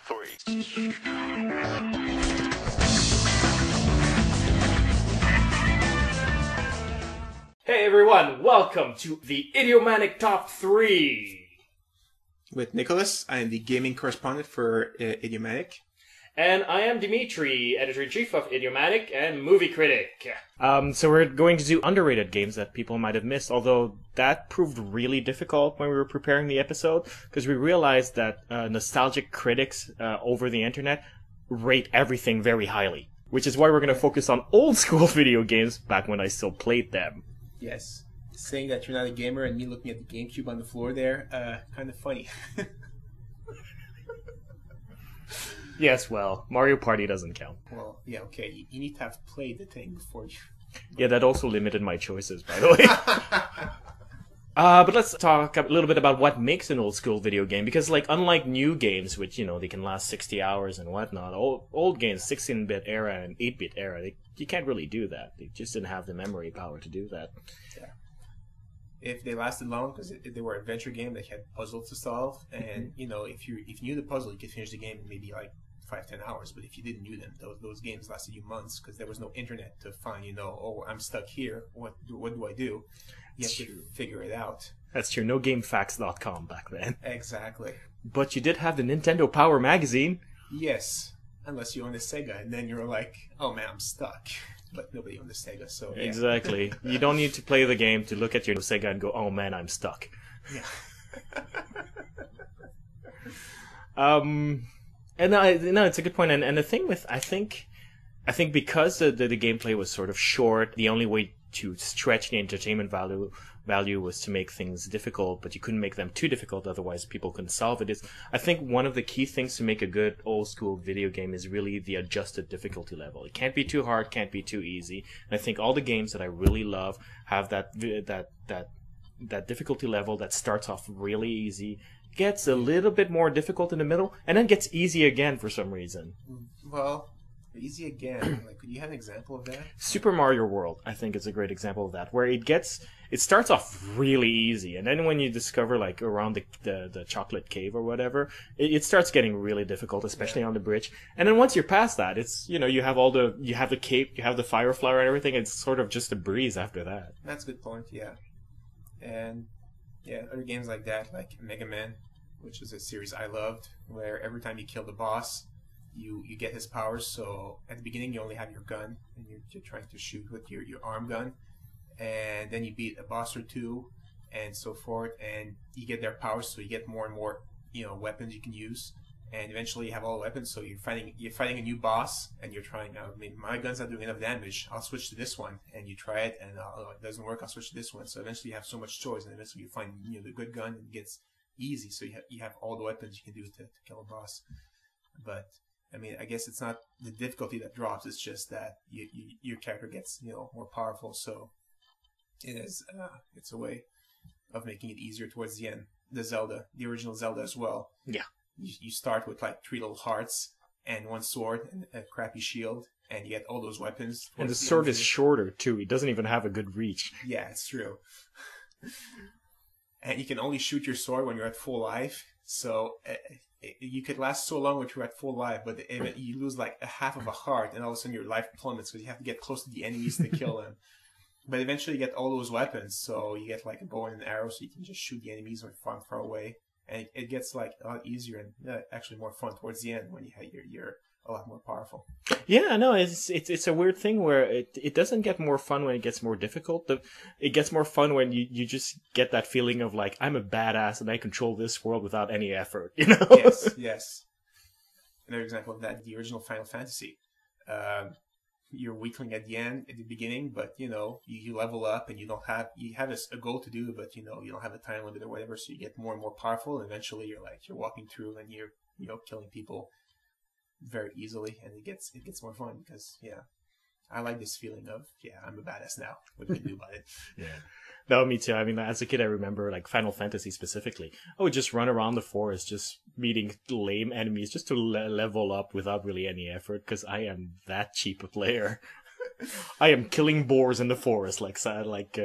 3. Hey everyone, welcome to the Idiomatic Top 3. With Nicholas, I am the gaming correspondent for Idiomatic. And I am Dimitri, editor-in-chief of Idiomatic and movie critic. So we're going to do underrated games that people might have missed, although that proved really difficult when we were preparing the episode, because we realized that nostalgic critics over the internet rate everything very highly, which is why we're going to focus on old school video games back when I still played them. Yes. Saying that you're not a gamer and me looking at the GameCube on the floor there, kind of funny. Yes, well, Mario Party doesn't count. Well, yeah, okay. You need to have played the thing before you... Yeah, that also limited my choices, by the way. But let's talk a little bit about what makes an old school video game, because like unlike new games, which, you know, they can last 60 hours and whatnot, old games, 16-bit era and 8-bit era, you can't really do that. They just didn't have the memory power to do that. Yeah. If they lasted long, because they were adventure game, they had puzzles to solve, and you know, if you knew the puzzle, you could finish the game in maybe like 5-10 hours. But if you didn't know them, those games lasted you months, because there was no internet to find, you know, oh, I'm stuck here. What do I do? You have to figure it out. That's true. No GameFAQs.com back then. Exactly. But you did have the Nintendo Power magazine. Yes, unless you own a Sega, and then you're like, oh man, I'm stuck. But nobody owned a Sega, so yeah. Exactly. You don't need to play the game to look at your Sega and go, oh man, I'm stuck. Yeah. And no, it's a good point. And the thing with, I think because the gameplay was sort of short, the only way to stretch the entertainment value was to make things difficult, but you couldn't make them too difficult, otherwise people couldn't solve it. I think one of the key things to make a good old school video game is really the adjusted difficulty level. It can't be too hard, can't be too easy. And I think all the games that I really love have that difficulty level that starts off really easy, gets a little bit more difficult in the middle, and then gets easy again for some reason. Well, easy again. Like, could you have an example of that? Super Mario World, I think, is a great example of that, where it starts off really easy, and then when you discover, like, around the chocolate cave or whatever, it starts getting really difficult, especially on the bridge. And then once you're past that, it's, you know, you have the cape, you have the fire flower and everything, it's sort of just a breeze after that. That's a good point, yeah. And, yeah, other games like that, like Mega Man, which is a series I loved, where every time you kill the boss, you get his powers. So at the beginning you only have your gun and you're trying to shoot with your arm gun, and then you beat a boss or two and so forth, and you get their powers, so you get more and more, you know, weapons you can use, and eventually you have all the weapons. So you're fighting a new boss, and you're trying, I mean, my gun's not doing enough damage, I'll switch to this one, and you try it and it doesn't work, I'll switch to this one. So eventually you have so much choice, and eventually you find, you know, the good gun, and it gets easy, so you have all the weapons you can do to kill a boss. But I mean, I guess it's not the difficulty that drops, it's just that your character gets, you know, more powerful. So it's a way of making it easier towards the end. The original Zelda as well. Yeah. You start with like 3 little hearts and 1 sword and a crappy shield, and you get all those weapons. And the sword is shorter too. It doesn't even have a good reach. Yeah, it's true. And you can only shoot your sword when you're at full life. So you could last so long when you're at full life, but you lose like a half of a heart, and all of a sudden your life plummets because you have to get close to the enemies to kill them. But eventually you get all those weapons, so you get like a bow and an arrow, so you can just shoot the enemies from far away. And it gets like a lot easier and actually more fun towards the end when you're a lot more powerful. Yeah, no, it's a weird thing where it doesn't get more fun when it gets more difficult. It gets more fun when you just get that feeling of like, I'm a badass and I control this world without any effort, you know? Yes. Another example of that, the original Final Fantasy. You're weakling at the end, at the beginning, but you know, you level up and you have a goal to do, but you know, you don't have a time limit or whatever, so you get more and more powerful, and eventually you're walking through and you're, you know, killing people very easily, and it gets more fun because, yeah, I like this feeling of, yeah, I'm a badass now. What can you do about it? Yeah. No, me too. I mean, as a kid, I remember, like, Final Fantasy specifically. I would just run around the forest, just meeting lame enemies, just to level up without really any effort, because I am that cheap a player. I am killing boars in the forest, like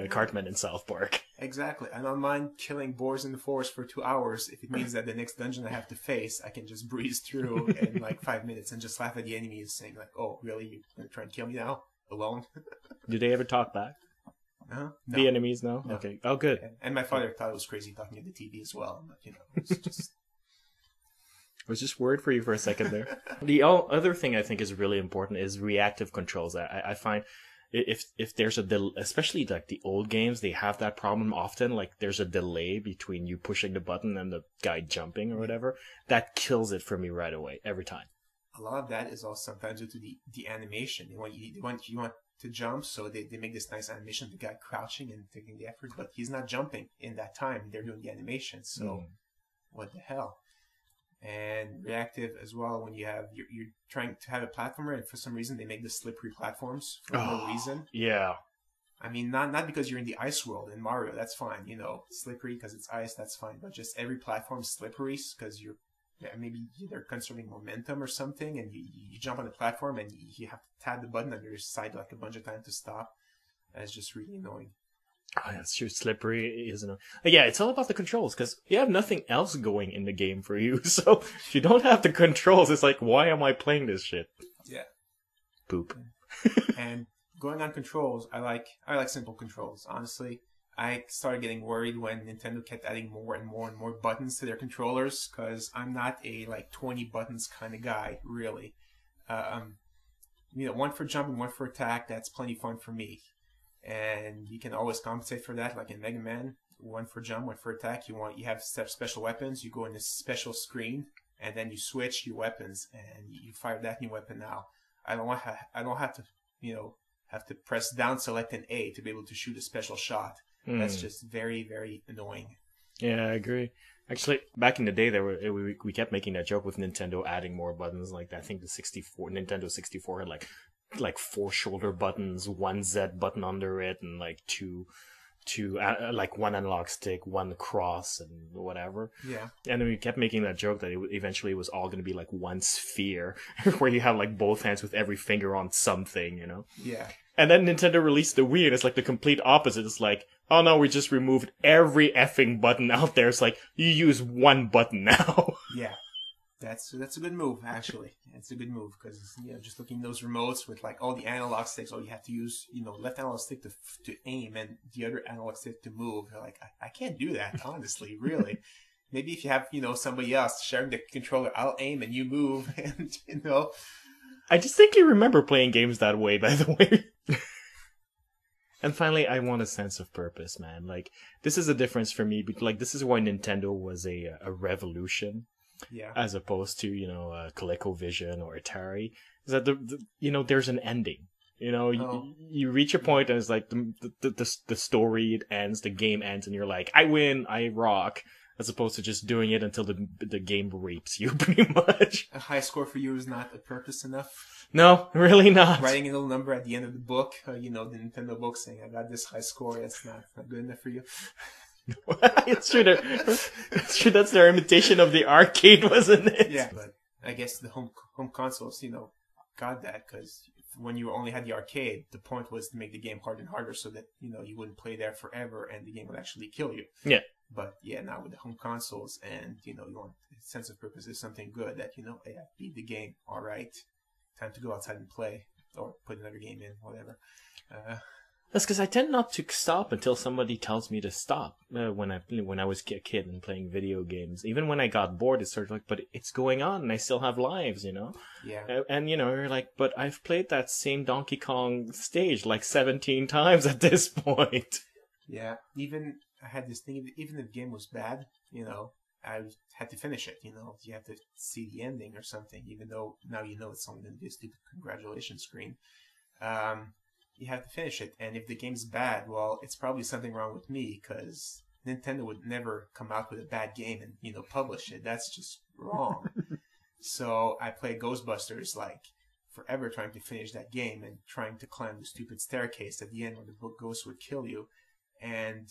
Cartman in South Park. Exactly. I don't mind killing boars in the forest for 2 hours if it means that the next dungeon I have to face, I can just breeze through in like 5 minutes and just laugh at the enemies, saying like, "Oh, really? You're gonna try and kill me now, alone?" Do they ever talk back? No. The enemies, no? Okay. Oh, good. And my father thought it was crazy talking to the TV as well. But, it's just. I was just worried for you for a second there. The other thing I think is really important is reactive controls. I find if there's a especially like the old games, they have that problem often. Like there's a delay between you pushing the button and the guy jumping or whatever. That kills it for me right away every time. A lot of that is also sometimes due to the animation. You want to jump, so they make this nice animation of the guy crouching and taking the effort, but he's not jumping in that time. They're doing the animation, so what the hell? And reactive as well, when you're trying to have a platformer and for some reason they make the slippery platforms for no reason. Yeah. I mean, not because you're in the ice world in Mario, that's fine, slippery because it's ice, that's fine, but just every platform slippery because maybe they're conserving momentum or something, and you jump on the platform and you have to tap the button on your side like a bunch of times to stop. That's just really annoying. Oh, that's true. Slippery isn't. Yeah, it's all about the controls because you have nothing else going in the game for you. So if you don't have the controls, it's like, why am I playing this shit? Yeah. Poop. And going on controls, I like simple controls. Honestly, I started getting worried when Nintendo kept adding more and more and more buttons to their controllers because I'm not a 20 buttons kind of guy, really. One for jumping, one for attack. That's plenty fun for me. And you can always compensate for that, like in Mega Man. One for jump, one for attack. You have special weapons. You go in this special screen, and then you switch your weapons, and you fire that new weapon now. I don't have to, have to press down, select, and A to be able to shoot a special shot. That's just very, very annoying. Yeah, I agree. Actually, back in the day, we kept making that joke with Nintendo adding more buttons. Like I think the Nintendo 64 had like 4 shoulder buttons, 1 Z button under it, and like two like 1 analog stick, 1 cross, and whatever. Yeah. And then we kept making that joke that eventually it was all going to be like 1 sphere, where you have like both hands with every finger on something, Yeah. And then Nintendo released the Wii, and it's like the complete opposite. It's like, oh no, we just removed every effing button out there. It's like, you use 1 button now. Yeah. That's a good move, actually. It's a good move because just looking at those remotes with like all the analog sticks, all you have to use, left analog stick to aim and the other analog stick to move. You're like, I can't do that, honestly, really. Maybe if you have somebody else sharing the controller, I'll aim and you move, and I distinctly remember playing games that way, by the way. And finally, I want a sense of purpose, man. Like this is a difference for me. Like this is why Nintendo was a revolution. Yeah. As opposed to, ColecoVision or Atari, is that there's an ending. You reach a point and it's like the story ends, the game ends, and you're like, I win, I rock, as opposed to just doing it until the game rapes you, pretty much. A high score for you is not a purpose enough? No, really not. Writing a little number at the end of the book, the Nintendo book saying, I got this high score, that's not good enough for you? It's true. It's true. That's their imitation of the arcade, wasn't it? Yeah, but I guess the home consoles, got that because when you only had the arcade, the point was to make the game harder and harder so that you wouldn't play there forever and the game would actually kill you. Yeah. But yeah, now with the home consoles and you want a sense of purpose is something good that hey, I beat the game. All right, time to go outside and play or put another game in, whatever. That's because I tend not to stop until somebody tells me to stop. When I was a kid and playing video games, even when I got bored, it's sort of like, but it's going on, and I still have lives, Yeah. And you're like, but I've played that same Donkey Kong stage like 17 times at this point. Yeah. Even I had this thing. Even if the game was bad, I had to finish it. You have to see the ending or something, even though now it's only going to be a stupid congratulations screen. You have to finish it, and if the game's bad, well, it's probably something wrong with me because Nintendo would never come out with a bad game and publish it. That's just wrong. So I played Ghostbusters like forever trying to finish that game and trying to climb the stupid staircase at the end where the ghost would kill you, and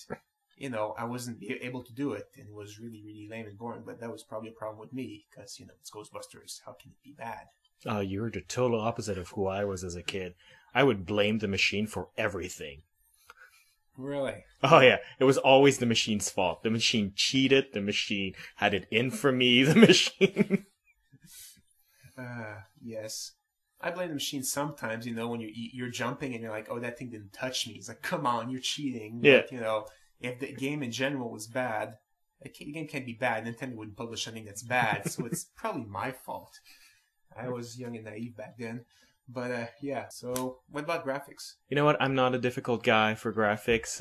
I wasn't able to do it, and it was really, really lame and boring. But that was probably a problem with me because it's Ghostbusters. How can it be bad? Oh, you're the total opposite of who I was as a kid. I would blame the machine for everything. Really? Oh yeah, it was always the machine's fault. The machine cheated, the machine had it in for me, the machine... Yes. I blame the machine sometimes, when you're jumping and you're like, oh, that thing didn't touch me. It's like, come on, you're cheating. Yeah. But, if the game in general was bad, the game can't be bad. Nintendo wouldn't publish something that's bad, so it's probably my fault. I was young and naive back then. But, yeah. So, what about graphics? You know what? I'm not a difficult guy for graphics.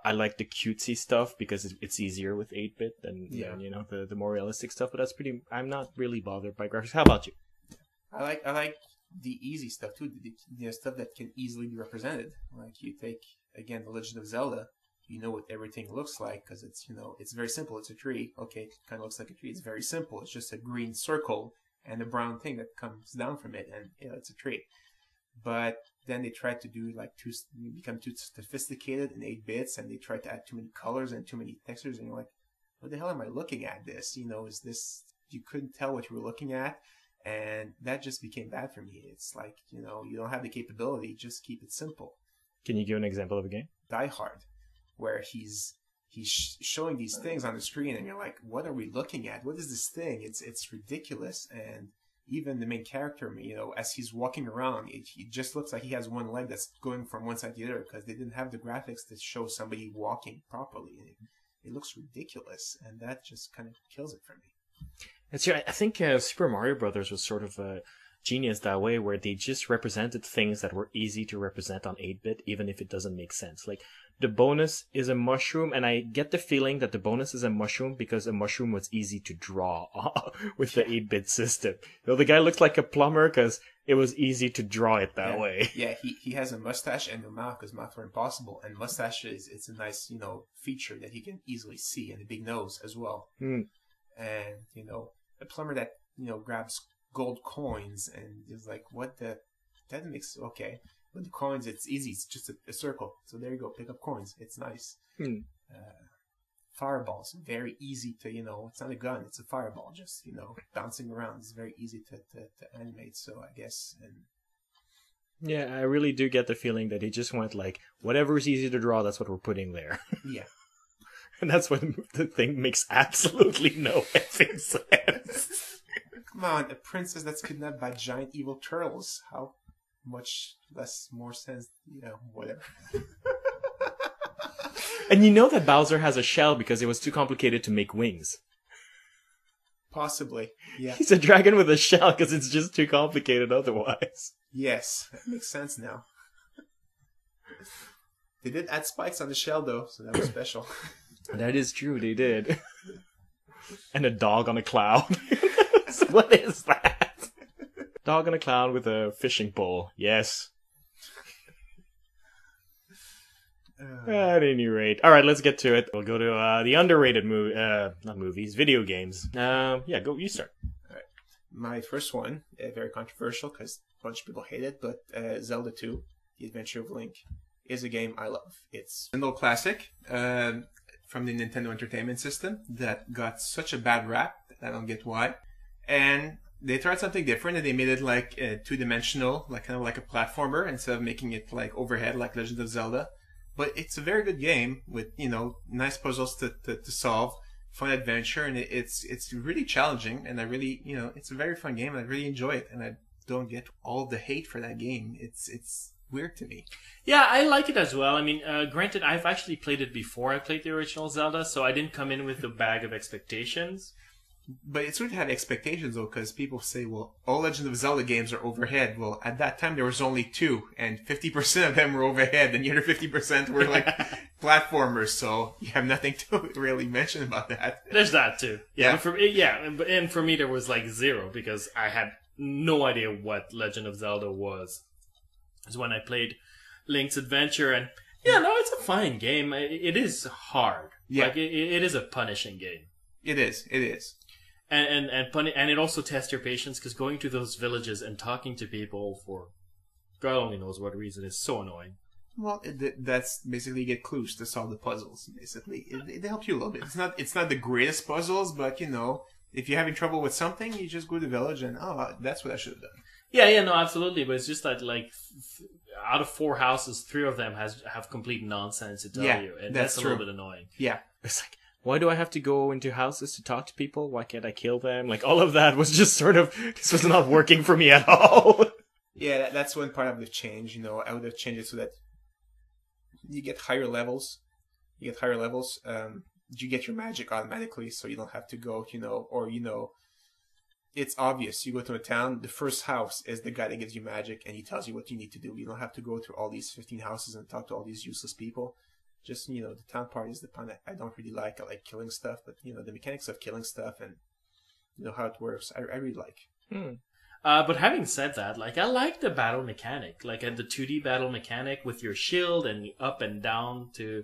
I like the cutesy stuff because it's easier with 8-bit than the more realistic stuff. But I'm not really bothered by graphics. How about you? I like the easy stuff too. The stuff that can easily be represented. Like you take again The Legend of Zelda. You know what everything looks like because it's very simple. It's a tree. Okay, it kind of looks like a tree. It's very simple. It's just a green circle and a brown thing that comes down from it, and it's a tree. But then they tried to do become too sophisticated in 8 bits, and they tried to add too many colors and too many textures, and you're like, what the hell am I looking at this? Is this, you couldn't tell what you were looking at, and that just became bad for me. It's like, you don't have the capability, just keep it simple. Can you give an example of a game? Die Hard, where he's showing these things on the screen, and you're like, what are we looking at? What is this thing? It's ridiculous, and even the main character, as he's walking around, he just looks like he has one leg that's going from one side to the other because they didn't have the graphics to show somebody walking properly. It looks ridiculous, and that just kind of kills it for me. That's right. I think Super Mario Brothers was sort of a genius that way, where they just represented things that were easy to represent on 8-bit, even if it doesn't make sense. Like, the bonus is a mushroom, and I get the feeling that the bonus is a mushroom because a mushroom was easy to draw with the 8-bit system. The guy looks like a plumber because it was easy to draw it that way. Yeah, he has a mustache and a mouth because mouths are impossible, and mustache it's a nice feature that he can easily see, and a big nose as well. And a plumber that grabs gold coins and is like, what the, that makes okay. But the coins, it's easy. It's just a circle. So there you go. Pick up coins. It's nice. Fireballs, very easy to, it's not a gun. It's a fireball. Just, bouncing around. It's very easy to animate. So I guess. And yeah, I really do get the feeling that he just went like, whatever is easy to draw, that's what we're putting there. Yeah. And that's when the thing makes absolutely no effing sense. Come on, a princess that's kidnapped by giant evil turtles. How much more sense, whatever. And that Bowser has a shell because it was too complicated to make wings. Possibly, yeah. He's a dragon with a shell because it's just too complicated otherwise. Yes, that makes sense now. They did add spikes on the shell though, so that was special. That is true, they did. And a dog on a cloud. What is that? Dog on a cloud with a fishing pole. Yes. At any rate. Alright, let's get to it. We'll go to the underrated video games. Yeah, go, you start. Alright. My first one, very controversial because a bunch of people hate it, but Zelda 2, The Adventure of Link, is a game I love. It's a little classic from the Nintendo Entertainment System that got such a bad rap that I don't get why. And they tried something different, and they made it like two-dimensional, like kind of like a platformer, instead of making it like overhead, like Legend of Zelda. But it's a very good game with nice puzzles to solve, fun adventure, and it's really challenging. And I really it's a very fun game, and I really enjoy it. And I don't get all the hate for that game. It's weird to me. Yeah, I like it as well. I mean, granted, I've actually played it before I played the original Zelda, so I didn't come in with a bag of expectations. But it's weird to have expectations, though, because people say, well, all Legend of Zelda games are overhead. Well, at that time, there was only 2, and 50% of them were overhead, and the other 50% were, like, platformers, so you have nothing to really mention about that. There's that, too. Yeah. And for me, there was, like, 0, because I had no idea what Legend of Zelda was. So when I played Link's Adventure, and, it's a fine game. It is hard. Yeah. Like, it is a punishing game. It is. And it also tests your patience, because going to those villages and talking to people for God only knows what reason is so annoying. Well, that's basically you get clues to solve the puzzles. Basically, it helps you a little bit. It's not the greatest puzzles, but they if you're having trouble with something, you just go to the village and, that's what I should have done. Yeah, no, absolutely. But it's just that, like, out of 4 houses, 3 of them have complete nonsense to tell you. And that's a little bit annoying. Yeah. It's like, why do I have to go into houses to talk to people? Why can't I kill them? Like, all of that was just sort of, this was not working for me at all. Yeah, that's one part of the change. I would have changed it so that you get higher levels. You get your magic automatically, so you don't have to go, it's obvious. You go to a town, the first house is the guy that gives you magic, and he tells you what you need to do. You don't have to go through all these 15 houses and talk to all these useless people. Just, the town part is the part that I don't really like. I like killing stuff, but, the mechanics of killing stuff and, how it works, I really like. But having said that, like, I like the battle mechanic. Like, the 2D battle mechanic with your shield and up and down to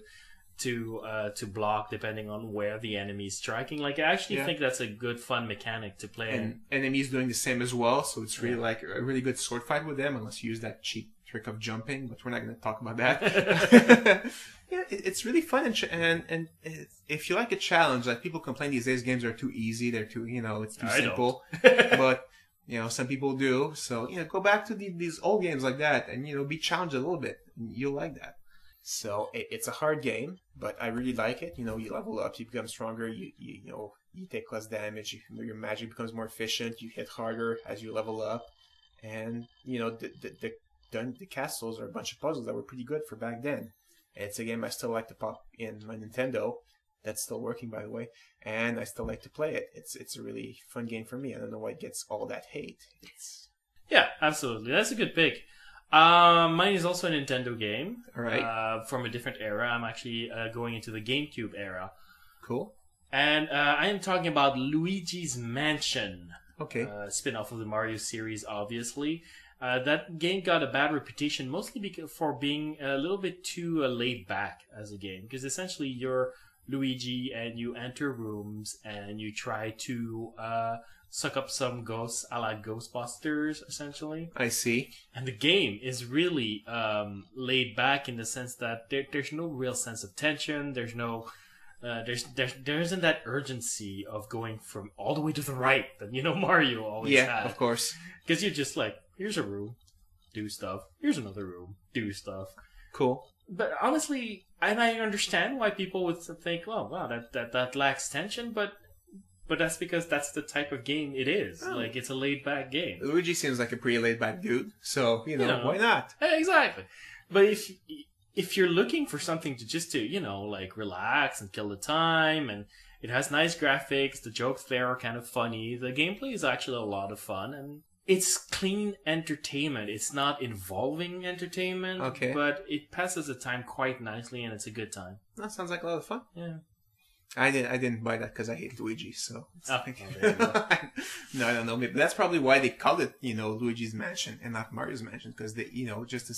block depending on where the enemy is striking. Like, I actually think that's a good, fun mechanic to play. And enemies doing the same as well, so it's really like a really good sword fight with them, unless you use that cheap trick of jumping, but we're not going to talk about that. Yeah, it's really fun, and if you like a challenge, like people complain these days games are too easy, they're too, it's too simple. But, some people do, so, go back to these old games like that and, be challenged a little bit. You'll like that. So it's a hard game, but I really like it. You level up, you become stronger, you take less damage, your magic becomes more efficient, you hit harder as you level up, and the castles are a bunch of puzzles that were pretty good for back then. And it's a game I still like to pop in my Nintendo. That's still working, by the way, and I still like to play it. It's a really fun game for me. I don't know why it gets all that hate. Yeah, absolutely. That's a good pick. Mine is also a Nintendo game. All right. From a different era. I'm actually going into the GameCube era. Cool. And I am talking about Luigi's Mansion. Okay. Spin-off of the Mario series, obviously. That game got a bad reputation, mostly for being a little bit too laid back as a game. Because essentially you're Luigi and you enter rooms and you try to suck up some ghosts a la Ghostbusters, essentially. I see. And the game is really laid back in the sense that there's no real sense of tension. There's no... there isn't that urgency of going from all the way to the right that Mario always had. Yeah, of course. Because you're just like, here's a room, do stuff. Here's another room, do stuff. Cool. But honestly, and I understand why people would think, oh wow, that lacks tension, but that's because that's the type of game it is. Oh. Like, it's a laid back game. Luigi seems like a pretty laid back dude, so why not? Exactly. But if you're looking for something to just like relax and kill the time, and it has nice graphics, the jokes there are kind of funny, the gameplay is actually a lot of fun, and it's clean entertainment. It's not involving entertainment, but it passes the time quite nicely, and it's a good time. That sounds like a lot of fun. Yeah. I didn't buy that because I hate Luigi, so... Oh, no, I don't know. Maybe that's probably why they called it, Luigi's Mansion and not Mario's Mansion, because they, just to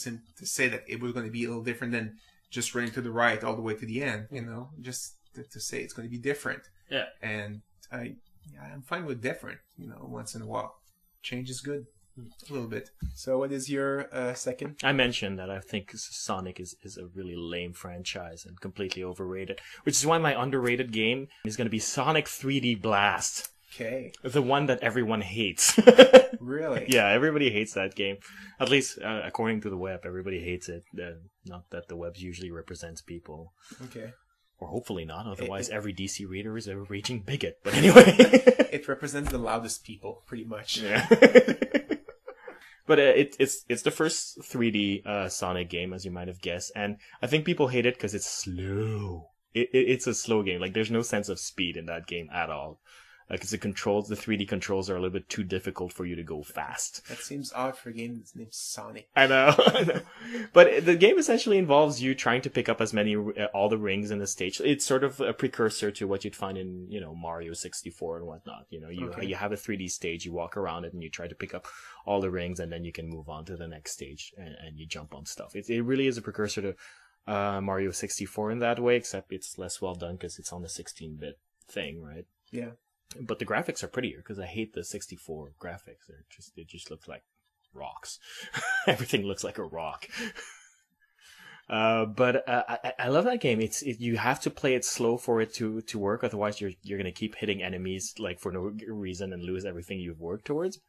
say that it was going to be a little different than just running to the right all the way to the end, just to say it's going to be different. Yeah. And I'm fine with different, once in a while. Change is good. A little bit. So what is your second? I mentioned that I think Sonic is a really lame franchise and completely overrated, which is why my underrated game is going to be Sonic 3D Blast. Okay. The one that everyone hates. Really? Yeah, everybody hates that game. At least, according to the web, everybody hates it. Not that the web usually represents people. Okay. Or hopefully not, otherwise every DC reader is a raging bigot. But anyway. It represents the loudest people, pretty much. Yeah. But it's the first 3D Sonic game, as you might have guessed, and I think people hate it because it's slow. It's a slow game. Like, there's no sense of speed in that game at all. Because the 3D controls are a little bit too difficult for you to go fast. That seems odd for a game that's named Sonic. I know. But the game essentially involves you trying to pick up as many, all the rings in the stage. It's sort of a precursor to what you'd find in, Mario 64 and whatnot. You have a 3D stage, you walk around it and you try to pick up all the rings, and then you can move on to the next stage and you jump on stuff. It really is a precursor to Mario 64 in that way, except it's less well done because it's on the 16-bit thing, right? Yeah. But the graphics are prettier because I hate the 64 graphics. It just looks like rocks. Everything looks like a rock. But I love that game. You have to play it slow for it to work. Otherwise, you're gonna keep hitting enemies like for no reason and lose everything you've worked towards.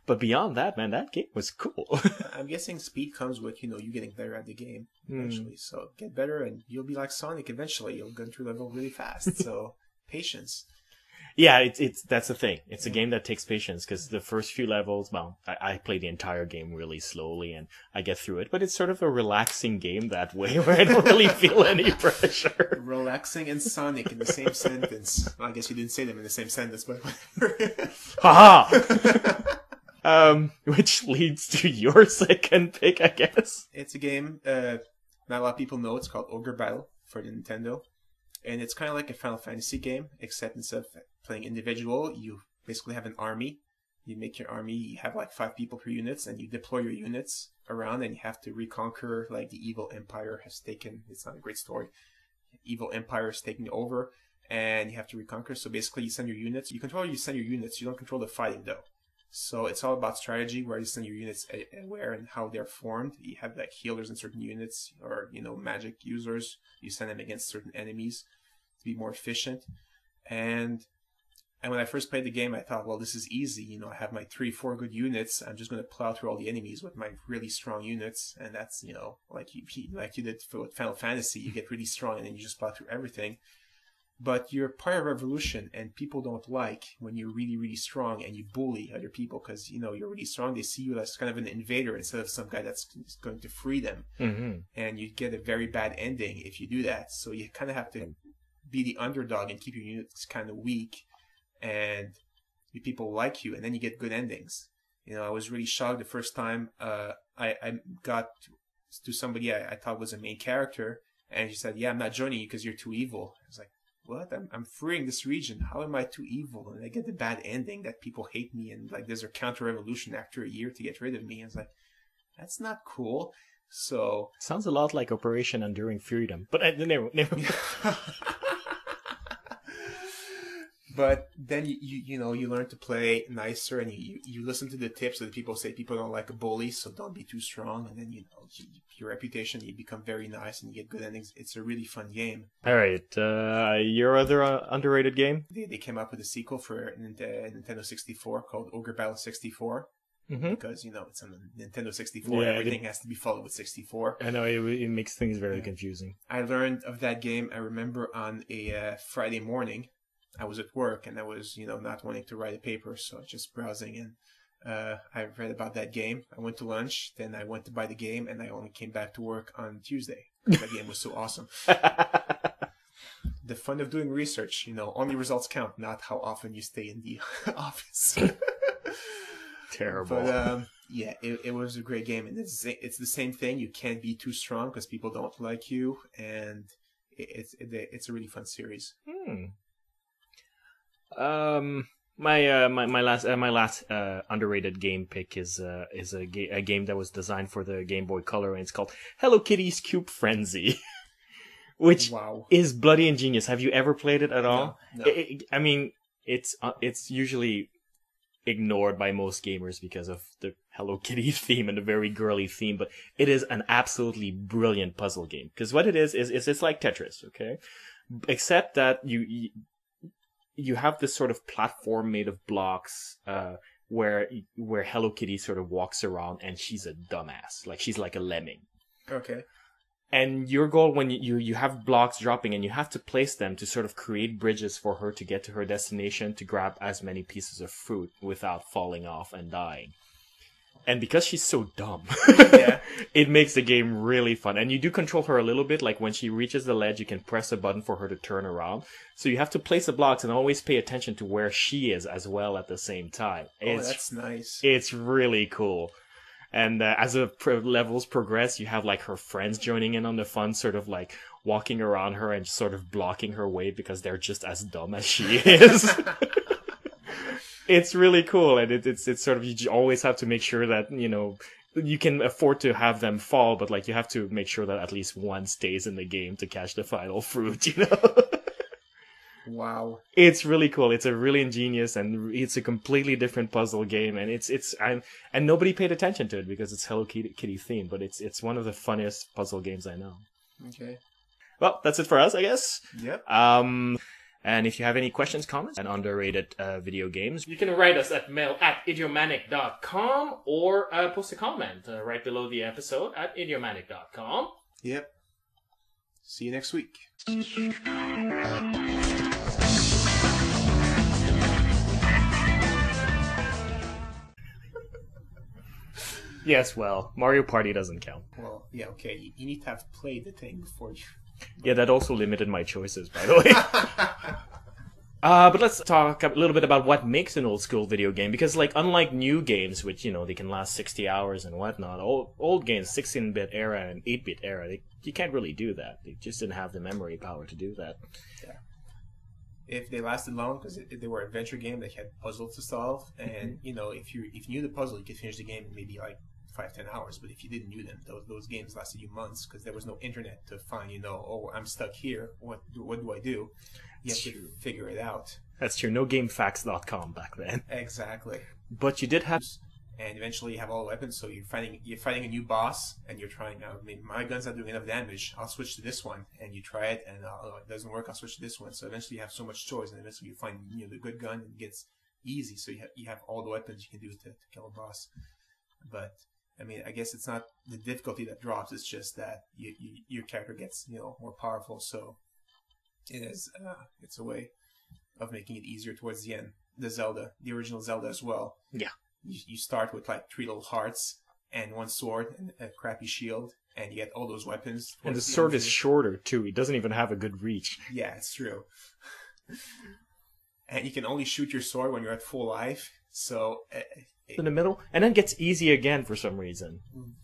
But beyond that, man, that game was cool. I'm guessing speed comes with, you getting better at the game eventually. So get better and you'll be like Sonic eventually. You'll go through level really fast. So patience. Yeah, it's that's the thing. It's a game that takes patience because the first few levels, well, I play the entire game really slowly and I get through it. But it's sort of a relaxing game that way where I don't really feel any pressure. Relaxing and Sonic in the same sentence. Well, I guess you didn't say them in the same sentence, but Haha! Which leads to your second pick, I guess. It's a game not a lot of people know. It's called Ogre Battle for the Nintendo. And it's kind of like a Final Fantasy game, except instead of playing individual, you basically have an army. You make your army, you have like 5 people per units, and you deploy your units around, and you have to reconquer, like the evil empire has taken, it's not a great story, evil empire is taking over, and you have to reconquer. So basically you send your units, you send your units, you don't control the fighting though. So it's all about strategy, where you send your units where and how they're formed. You have like healers in certain units, or magic users. You send them against certain enemies to be more efficient. And when I first played the game, I thought, well, this is easy. I have my 3-4 good units. I'm just going to plow through all the enemies with my really strong units. And that's like you did with Final Fantasy. You get really strong and then you just plow through everything. But you're part of a revolution, and people don't like when you're really, really strong and you bully other people because, you're really strong. They see you as kind of an invader instead of some guy that's going to free them. Mm-hmm. And you get a very bad ending if you do that. So you kind of have to be the underdog and keep your units kind of weak, and the people like you, and then you get good endings. I was really shocked the first time I got to somebody I thought was a main character, and she said, "Yeah, I'm not joining you because you're too evil." I was like, what? I'm freeing this region. How am I too evil? And I get the bad ending that people hate me, and like there's a counter-revolution after a year to get rid of me. I was like, that's not cool. So sounds a lot like Operation Enduring Freedom, but never. But then you learn to play nicer, and you listen to the tips that people say. People don't like a bully, so don't be too strong. And then your reputation, you become very nice and you get good endings. It's a really fun game. All right, your other underrated game? They came up with a sequel for Nintendo 64 called Ogre Battle 64. Mm-hmm. Because it's on the Nintendo 64. Everything has to be followed with 64. I know it makes things very confusing. I learned of that game. I remember on a Friday morning. I was at work and I was, not wanting to write a paper, so I was just browsing, and I read about that game. I went to lunch, then I went to buy the game, and I only came back to work on Tuesday. That game was so awesome. The fun of doing research, only results count, not how often you stay in the office. Terrible. But yeah, it was a great game, and it's the same thing. You can't be too strong because people don't like you, and it's a really fun series. My last underrated game pick is a game that was designed for the Game Boy Color, and it's called Hello Kitty's Cube Frenzy, which is bloody ingenious. Have you ever played it at all? No. I mean, it's usually ignored by most gamers because of the Hello Kitty theme and the very girly theme, but it is an absolutely brilliant puzzle game. Because what it is it's like Tetris, okay? Except that you have this sort of platform made of blocks, where Hello Kitty sort of walks around, and she's a dumbass. Like, she's like a lemming. Okay. And your goal when you have blocks dropping, and you have to place them to sort of create bridges for her to get to her destination to grab as many pieces of fruit without falling off and dying. And because she's so dumb, it makes the game really fun. And you do control her a little bit. Like, when she reaches the ledge, you can press a button for her to turn around. So you have to place the blocks and always pay attention to where she is as well at the same time. That's nice. It's really cool. And as the levels progress, you have like her friends joining in on the fun, sort of like walking around her and sort of blocking her way because they're just as dumb as she is. It's really cool, and it's sort of, you always have to make sure that, you can afford to have them fall, but like you have to make sure that at least one stays in the game to catch the final fruit, Wow. It's really cool. It's a really ingenious and it's a completely different puzzle game, and and nobody paid attention to it because it's Hello Kitty themed, but it's one of the funniest puzzle games I know. Okay. Well, that's it for us, I guess. Yep. And if you have any questions, comments, and underrated video games, You can write us at mail@idiomanic.com or post a comment right below the episode at idiomanic.com. Yep. See you next week. yes, well, Mario Party doesn't count. Well, yeah, okay. You need to have played the thing before you... Yeah, that also limited my choices, by the way. But let's talk a little bit about what makes an old school video game, because like unlike new games, which they can last 60 hours and whatnot, old games, 16-bit era and 8-bit era, you can't really do that. They just didn't have the memory power to do that. Yeah. If they lasted long, because they were adventure game, they had puzzles to solve, and if you knew the puzzle, you could finish the game in maybe like 5-10 hours. But if you didn't know them, those games lasted you months because there was no internet to find. Oh, I'm stuck here. What do I do? You have to figure it out. That's true. No GameFAQs.com back then. Exactly. But you did have, and eventually you have all the weapons. So you're fighting a new boss, and you're trying. I mean, my gun's not doing enough damage. I'll switch to this one, and you try it, and it doesn't work. I'll switch to this one. So eventually you have so much choice, and eventually you find the good gun, and it gets easy. So you have all the weapons you can do to kill a boss. But I mean, I guess it's not the difficulty that drops. It's just that your character gets more powerful. So it's a way of making it easier towards the end. The original Zelda as well. Yeah. You start with like 3 little hearts and 1 sword and a crappy shield, and you get all those weapons. And the sword is shorter too. It doesn't even have a good reach. Yeah, it's true. And you can only shoot your sword when you're at full life. So in the middle, and then it gets easy again for some reason.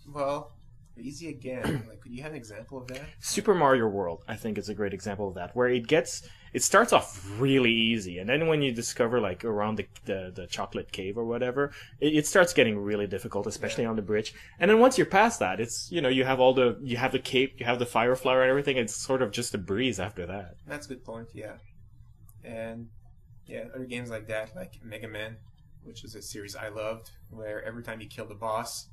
Well, easy again. Like, could you have an example of that? Super Mario World, I think, is a great example of that, where it starts off really easy, and then when you discover like around the chocolate cave or whatever, it starts getting really difficult, especially on the bridge. And then once you're past that, it's you have the cape, you have the fire flower and everything. It's sort of just a breeze after that. That's a good point. Yeah, and other games like that, like Mega Man, which is a series I loved, where every time you kill the boss,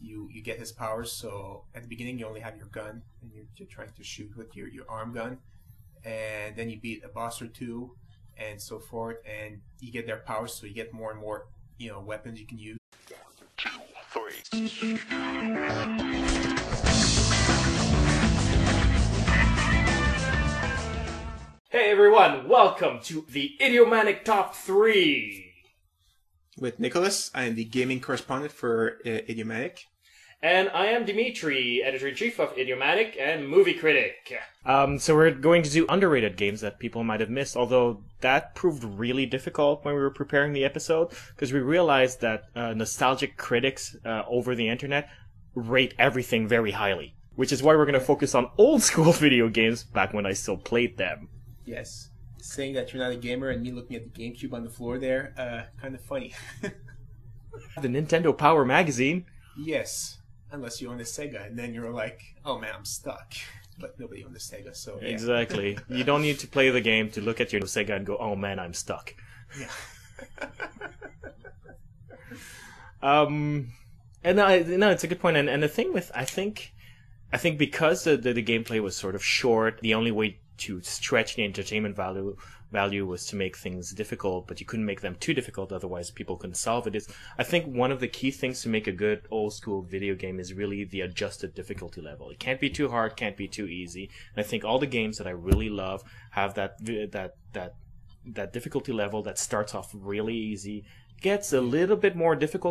you get his powers. So at the beginning you only have your gun, and you're trying to shoot with your arm gun, and then you beat a boss or 2, and so forth, and you get their powers, so you get more and more weapons you can use. 1, 2, 3. Hey everyone, welcome to the Idiomanic Top 3. With Nicholas, I am the gaming correspondent for Idiomatic. And I am Dimitri, editor-in-chief of Idiomatic and movie critic. So we're going to do underrated games that people might have missed, although that proved really difficult when we were preparing the episode, because we realized that nostalgic critics over the internet rate everything very highly, which is why we're going to focus on old school video games back when I still played them. Yes. Saying that you're not a gamer and me looking at the GameCube on the floor there, kind of funny. The Nintendo Power magazine. Yes. Unless you own a Sega, and then you're like, oh man, I'm stuck. But nobody owned a Sega, so yeah. Exactly. You don't need to play the game to look at your Sega and go, oh man, I'm stuck. Yeah. And it's a good point. And the thing with, I think because the gameplay was sort of short, the only way to stretch the entertainment value was to make things difficult, but you couldn't make them too difficult, otherwise people couldn't solve it. I think one of the key things to make a good old school video game is really the adjusted difficulty level. It can't be too hard, can't be too easy. And I think all the games that I really love have that difficulty level that starts off really easy, gets a little bit more difficult